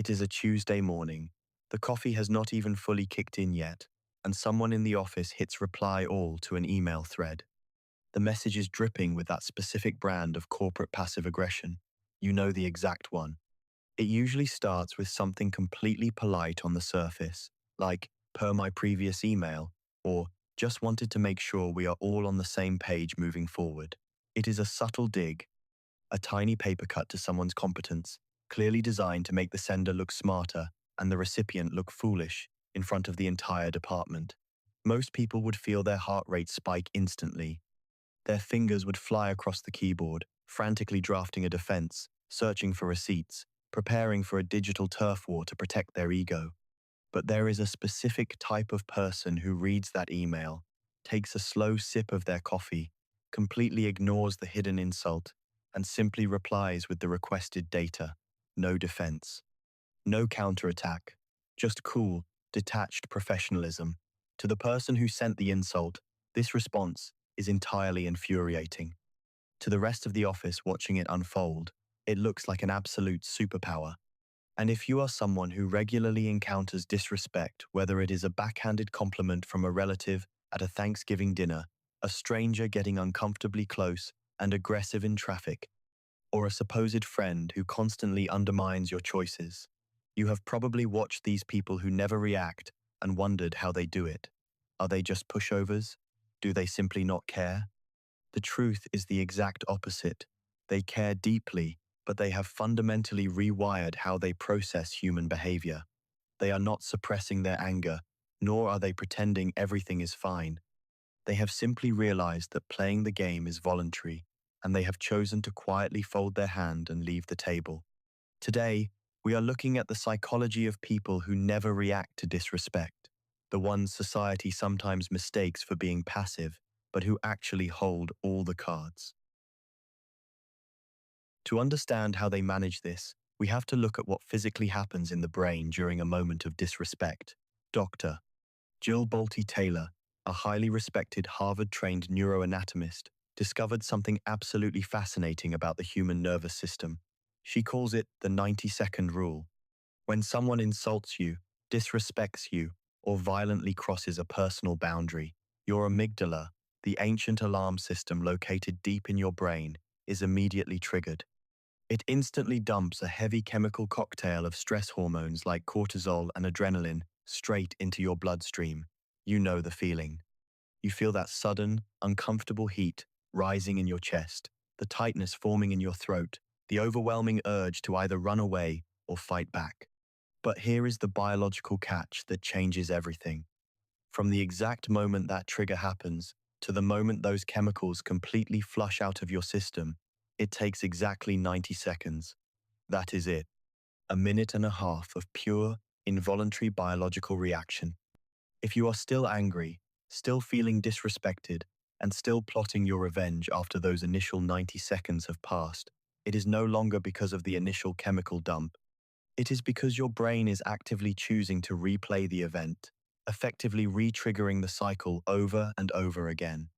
It is a Tuesday morning. The coffee has not even fully kicked in yet, and someone in the office hits reply all to an email thread. The message is dripping with that specific brand of corporate passive aggression. You know, the exact one. It usually starts with something completely polite on the surface, like, per my previous email, or just wanted to make sure we are all on the same page moving forward. It is a subtle dig, a tiny paper cut to someone's competence, clearly designed to make the sender look smarter and the recipient look foolish in front of the entire department. Most people would feel their heart rate spike instantly. Their fingers would fly across the keyboard, frantically drafting a defense, searching for receipts, preparing for a digital turf war to protect their ego. But there is a specific type of person who reads that email, takes a slow sip of their coffee, completely ignores the hidden insult, and simply replies with the requested data. No defense. No counterattack. Just cool, detached professionalism. To the person who sent the insult, this response is entirely infuriating. To the rest of the office watching it unfold, it looks like an absolute superpower. And if you are someone who regularly encounters disrespect, whether it is a backhanded compliment from a relative at a Thanksgiving dinner, a stranger getting uncomfortably close and aggressive in traffic, or a supposed friend who constantly undermines your choices, you have probably watched these people who never react and wondered how they do it. Are they just pushovers? Do they simply not care? The truth is the exact opposite. They care deeply, but they have fundamentally rewired how they process human behavior. They are not suppressing their anger, nor are they pretending everything is fine. They have simply realized that playing the game is voluntary, and they have chosen to quietly fold their hand and leave the table. Today, we are looking at the psychology of people who never react to disrespect, the ones society sometimes mistakes for being passive, but who actually hold all the cards. To understand how they manage this, we have to look at what physically happens in the brain during a moment of disrespect. Dr. Jill Bolte Taylor, a highly respected Harvard-trained neuroanatomist, discovered something absolutely fascinating about the human nervous system. She calls it the 90-second rule. When someone insults you, disrespects you, or violently crosses a personal boundary, your amygdala, the ancient alarm system located deep in your brain, is immediately triggered. It instantly dumps a heavy chemical cocktail of stress hormones like cortisol and adrenaline straight into your bloodstream. You know the feeling. You feel that sudden, uncomfortable heat rising in your chest, the tightness forming in your throat, the overwhelming urge to either run away or fight back. But here is the biological catch that changes everything. From the exact moment that trigger happens to the moment those chemicals completely flush out of your system, it takes exactly 90 seconds. That is it. A minute and a half of pure, involuntary biological reaction. If you are still angry, still feeling disrespected, and still plotting your revenge after those initial 90 seconds have passed, it is no longer because of the initial chemical dump. It is because your brain is actively choosing to replay the event, effectively re-triggering the cycle over and over again.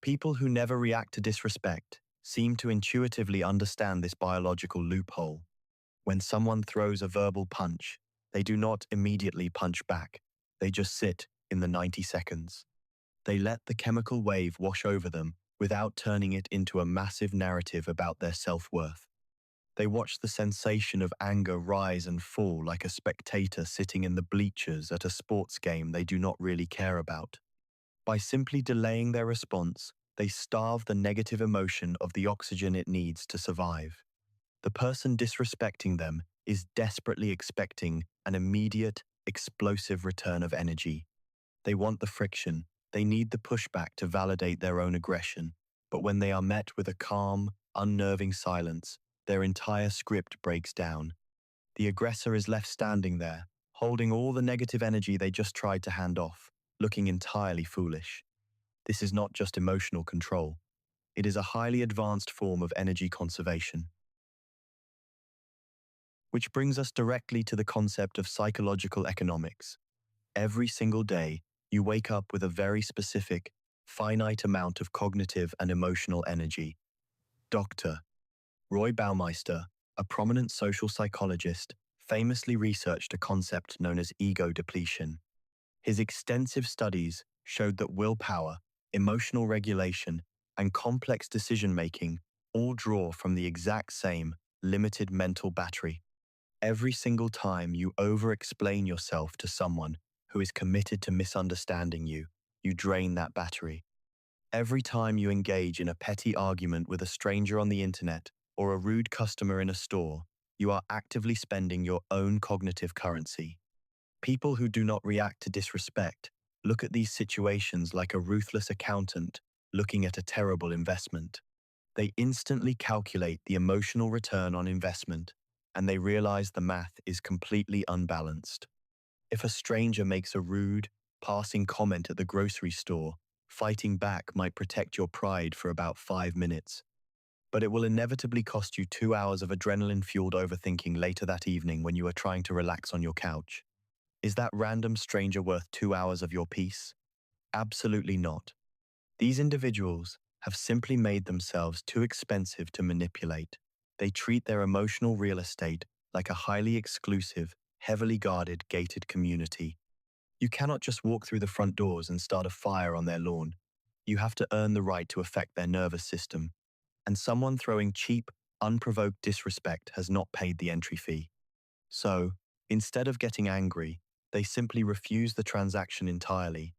People who never react to disrespect seem to intuitively understand this biological loophole. When someone throws a verbal punch, they do not immediately punch back. They just sit in the 90 seconds. They let the chemical wave wash over them without turning it into a massive narrative about their self-worth. They watch the sensation of anger rise and fall like a spectator sitting in the bleachers at a sports game they do not really care about. By simply delaying their response, they starve the negative emotion of the oxygen it needs to survive. The person disrespecting them is desperately expecting an immediate, explosive return of energy. They want the friction, they need the pushback to validate their own aggression, but when they are met with a calm, unnerving silence, their entire script breaks down. The aggressor is left standing there, holding all the negative energy they just tried to hand off, looking entirely foolish. This is not just emotional control. It is a highly advanced form of energy conservation. Which brings us directly to the concept of psychological economics. Every single day, you wake up with a very specific, finite amount of cognitive and emotional energy. Dr. Roy Baumeister, a prominent social psychologist, famously researched a concept known as ego depletion. His extensive studies showed that willpower, emotional regulation, and complex decision-making all draw from the exact same limited mental battery. Every single time you over-explain yourself to someone who is committed to misunderstanding you, you drain that battery. Every time you engage in a petty argument with a stranger on the internet or a rude customer in a store, you are actively spending your own cognitive currency. People who do not react to disrespect look at these situations like a ruthless accountant looking at a terrible investment. They instantly calculate the emotional return on investment, and they realize the math is completely unbalanced. If a stranger makes a rude, passing comment at the grocery store, fighting back might protect your pride for about 5 minutes. But it will inevitably cost you 2 hours of adrenaline-fueled overthinking later that evening when you are trying to relax on your couch. Is that random stranger worth 2 hours of your peace? Absolutely not. These individuals have simply made themselves too expensive to manipulate. They treat their emotional real estate like a highly exclusive, heavily guarded, gated community. You cannot just walk through the front doors and start a fire on their lawn. You have to earn the right to affect their nervous system. And someone throwing cheap, unprovoked disrespect has not paid the entry fee. So, instead of getting angry, they simply refuse the transaction entirely.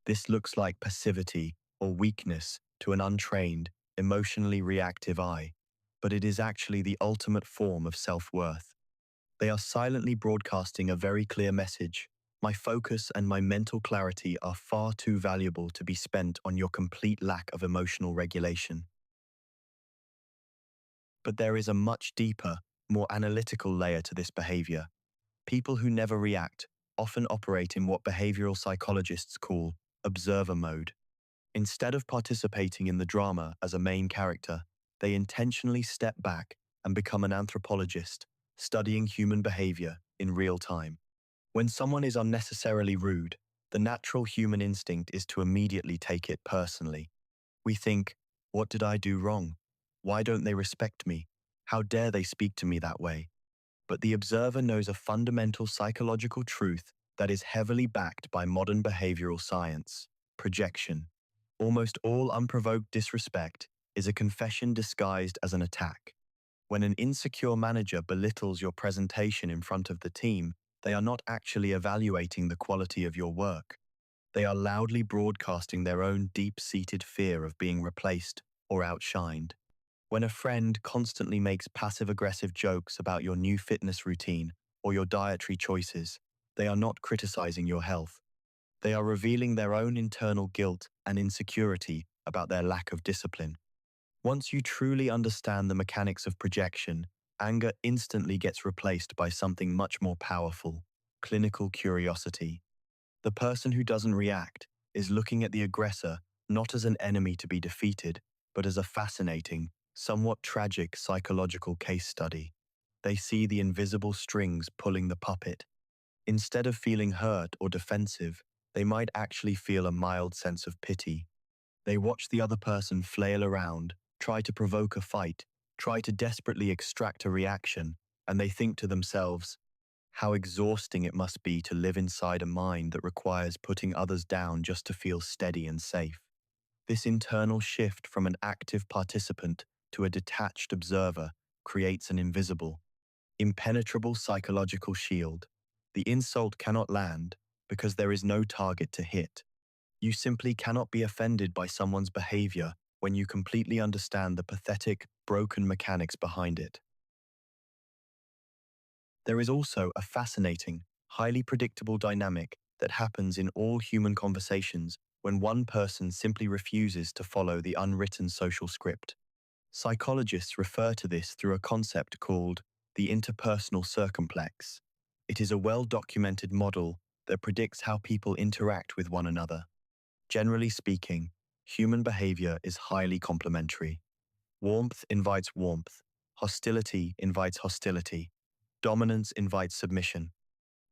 This looks like passivity or weakness to an untrained, emotionally reactive eye, but it is actually the ultimate form of self-worth. They are silently broadcasting a very clear message. My focus and my mental clarity are far too valuable to be spent on your complete lack of emotional regulation. But there is a much deeper, more analytical layer to this behavior. People who never react often operate in what behavioral psychologists call observer mode. Instead of participating in the drama as a main character, they intentionally step back and become an anthropologist, studying human behavior in real time. When someone is unnecessarily rude, the natural human instinct is to immediately take it personally. We think, what did I do wrong? Why don't they respect me? How dare they speak to me that way? But the observer knows a fundamental psychological truth that is heavily backed by modern behavioral science: projection. Almost all unprovoked disrespect is a confession disguised as an attack. When an insecure manager belittles your presentation in front of the team, they are not actually evaluating the quality of your work. They are loudly broadcasting their own deep-seated fear of being replaced or outshined. When a friend constantly makes passive-aggressive jokes about your new fitness routine or your dietary choices, they are not criticizing your health. They are revealing their own internal guilt and insecurity about their lack of discipline. Once you truly understand the mechanics of projection, anger instantly gets replaced by something much more powerful: clinical curiosity. The person who doesn't react is looking at the aggressor not as an enemy to be defeated, but as a fascinating, somewhat tragic psychological case study. They see the invisible strings pulling the puppet. Instead of feeling hurt or defensive, they might actually feel a mild sense of pity. They watch the other person flail around, try to provoke a fight, try to desperately extract a reaction, and they think to themselves, how exhausting it must be to live inside a mind that requires putting others down just to feel steady and safe. This internal shift from an active participant to a detached observer creates an invisible, impenetrable psychological shield. The insult cannot land because there is no target to hit. You simply cannot be offended by someone's behavior when you completely understand the pathetic, broken mechanics behind it. There is also a fascinating, highly predictable dynamic that happens in all human conversations when one person simply refuses to follow the unwritten social script. Psychologists refer to this through a concept called the interpersonal circumplex. It is a well-documented model that predicts how people interact with one another. Generally speaking, human behavior is highly complementary. Warmth invites warmth, hostility invites hostility, dominance invites submission.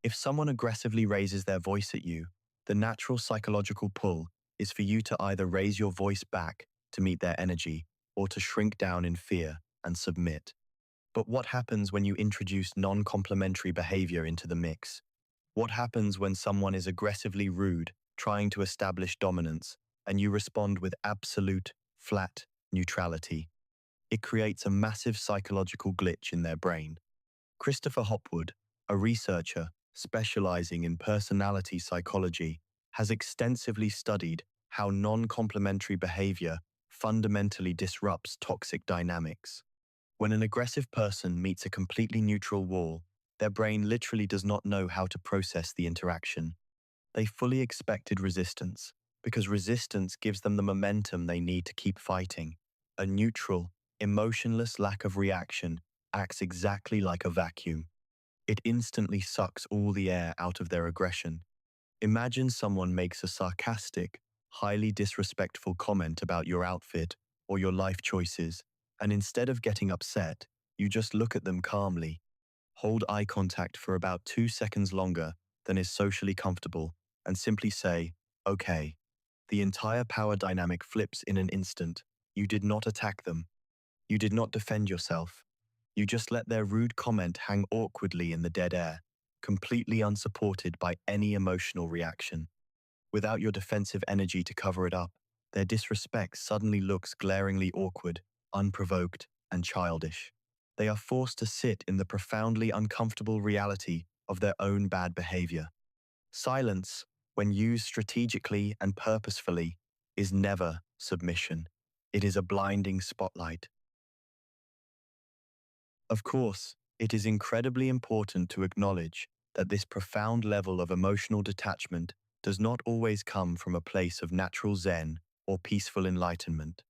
If someone aggressively raises their voice at you, the natural psychological pull is for you to either raise your voice back to meet their energy or to shrink down in fear and submit. But what happens when you introduce non-complementary behavior into the mix? What happens when someone is aggressively rude, trying to establish dominance, and you respond with absolute, flat neutrality? It creates a massive psychological glitch in their brain. Christopher Hopwood, a researcher specializing in personality psychology, has extensively studied how non-complementary behavior fundamentally disrupts toxic dynamics. When an aggressive person meets a completely neutral wall, their brain literally does not know how to process the interaction. They fully expected resistance, because resistance gives them the momentum they need to keep fighting. A neutral, emotionless lack of reaction acts exactly like a vacuum. It instantly sucks all the air out of their aggression. Imagine someone makes a sarcastic, highly disrespectful comment about your outfit or your life choices, and instead of getting upset, you just look at them calmly. Hold eye contact for about 2 seconds longer than is socially comfortable, and simply say, okay. The entire power dynamic flips in an instant. You did not attack them. You did not defend yourself. You just let their rude comment hang awkwardly in the dead air, completely unsupported by any emotional reaction. Without your defensive energy to cover it up, their disrespect suddenly looks glaringly awkward, unprovoked, and childish. They are forced to sit in the profoundly uncomfortable reality of their own bad behavior. Silence, when used strategically and purposefully, is never submission. It is a blinding spotlight. Of course, it is incredibly important to acknowledge that this profound level of emotional detachment does not always come from a place of natural zen or peaceful enlightenment.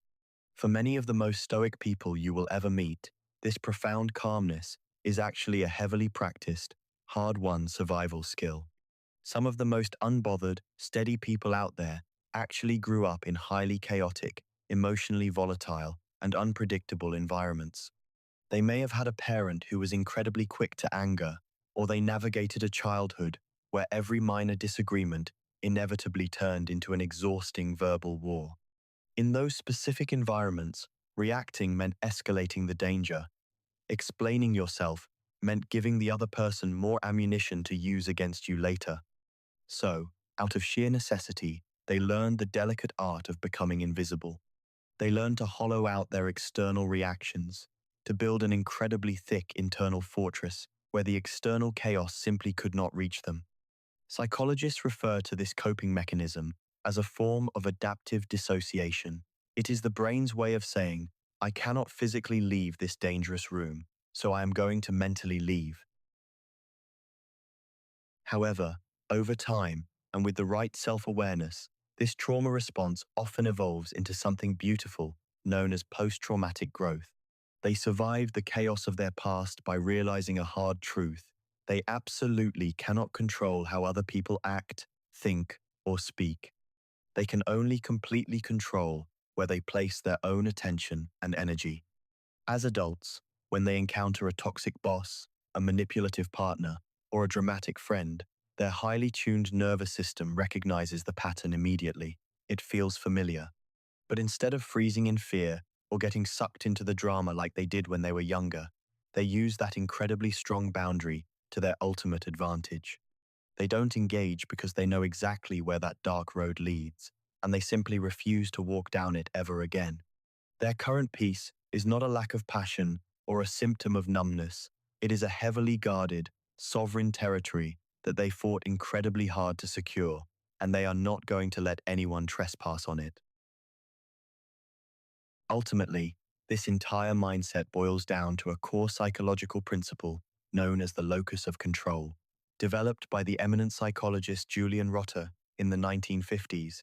For many of the most stoic people you will ever meet, this profound calmness is actually a heavily practiced, hard-won survival skill. Some of the most unbothered, steady people out there actually grew up in highly chaotic, emotionally volatile, and unpredictable environments. They may have had a parent who was incredibly quick to anger, or they navigated a childhood where every minor disagreement inevitably turned into an exhausting verbal war. In those specific environments, reacting meant escalating the danger. Explaining yourself meant giving the other person more ammunition to use against you later. So, out of sheer necessity, they learned the delicate art of becoming invisible. They learned to hollow out their external reactions, to build an incredibly thick internal fortress where the external chaos simply could not reach them. Psychologists refer to this coping mechanism as a form of adaptive dissociation. It is the brain's way of saying, I cannot physically leave this dangerous room, so I am going to mentally leave. However, over time, and with the right self-awareness, this trauma response often evolves into something beautiful known as post-traumatic growth. They survive the chaos of their past by realizing a hard truth. They absolutely cannot control how other people act, think, or speak. They can only completely control where they place their own attention and energy. As adults, when they encounter a toxic boss, a manipulative partner, or a dramatic friend, their highly tuned nervous system recognizes the pattern immediately. It feels familiar. But instead of freezing in fear or getting sucked into the drama like they did when they were younger, they use that incredibly strong boundary to their ultimate advantage. They don't engage because they know exactly where that dark road leads, and they simply refuse to walk down it ever again. Their current peace is not a lack of passion or a symptom of numbness. It is a heavily guarded, sovereign territory that they fought incredibly hard to secure, and they are not going to let anyone trespass on it. Ultimately, this entire mindset boils down to a core psychological principle known as the locus of control, developed by the eminent psychologist Julian Rotter in the 1950s.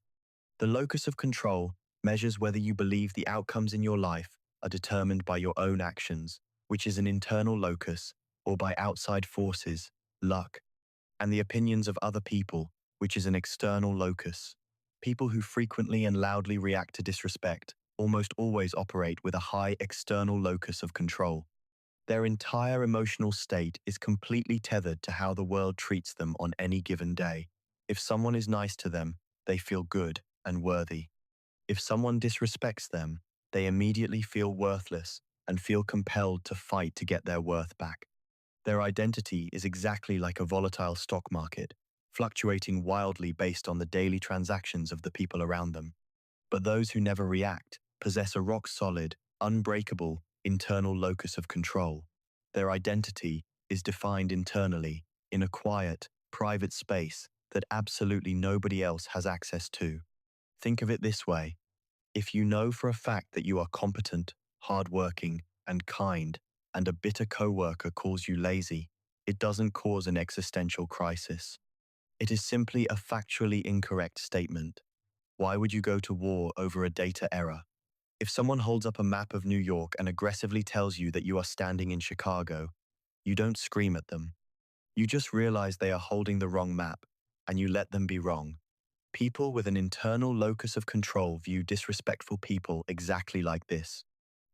The locus of control measures whether you believe the outcomes in your life are determined by your own actions, which is an internal locus, or by outside forces, luck, and the opinions of other people, which is an external locus. People who frequently and loudly react to disrespect almost always operate with a high external locus of control. Their entire emotional state is completely tethered to how the world treats them on any given day. If someone is nice to them, they feel good and worthy. If someone disrespects them, they immediately feel worthless and feel compelled to fight to get their worth back. Their identity is exactly like a volatile stock market, fluctuating wildly based on the daily transactions of the people around them. But those who never react possess a rock-solid, unbreakable, internal locus of control. Their identity is defined internally, in a quiet, private space that absolutely nobody else has access to. Think of it this way. If you know for a fact that you are competent, hardworking, and kind, and a bitter coworker calls you lazy, it doesn't cause an existential crisis. It is simply a factually incorrect statement. Why would you go to war over a data error? If someone holds up a map of New York and aggressively tells you that you are standing in Chicago, you don't scream at them. You just realize they are holding the wrong map, and you let them be wrong. People with an internal locus of control view disrespectful people exactly like this.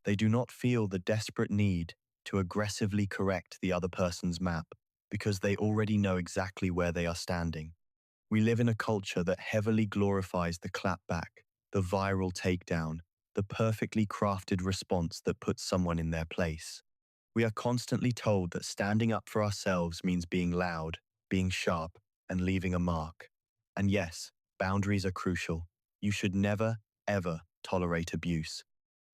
They do not feel the desperate need to aggressively correct the other person's map because they already know exactly where they are standing. We live in a culture that heavily glorifies the clapback, the viral takedown, the perfectly crafted response that puts someone in their place. We are constantly told that standing up for ourselves means being loud, being sharp, and leaving a mark. And yes, boundaries are crucial. You should never, ever tolerate abuse.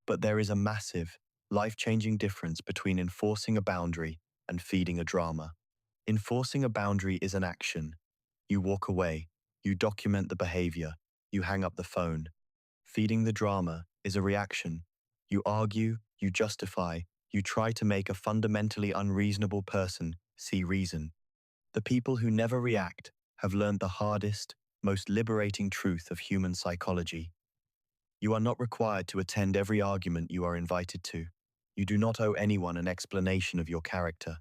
But there is a massive, life-changing difference between enforcing a boundary and feeding a drama. Enforcing a boundary is an action. You walk away, you document the behavior, you hang up the phone. Feeding the drama is a reaction. You argue, you justify, you try to make a fundamentally unreasonable person see reason. The people who never react have learned the hardest, most liberating truth of human psychology. You are not required to attend every argument you are invited to. You do not owe anyone an explanation of your character.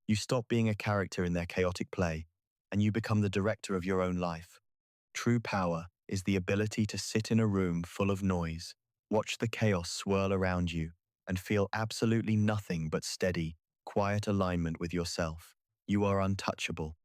You stop being a character in their chaotic play, and you become the director of your own life. True power is the ability to sit in a room full of noise, watch the chaos swirl around you, and feel absolutely nothing but steady, quiet alignment with yourself. You are untouchable.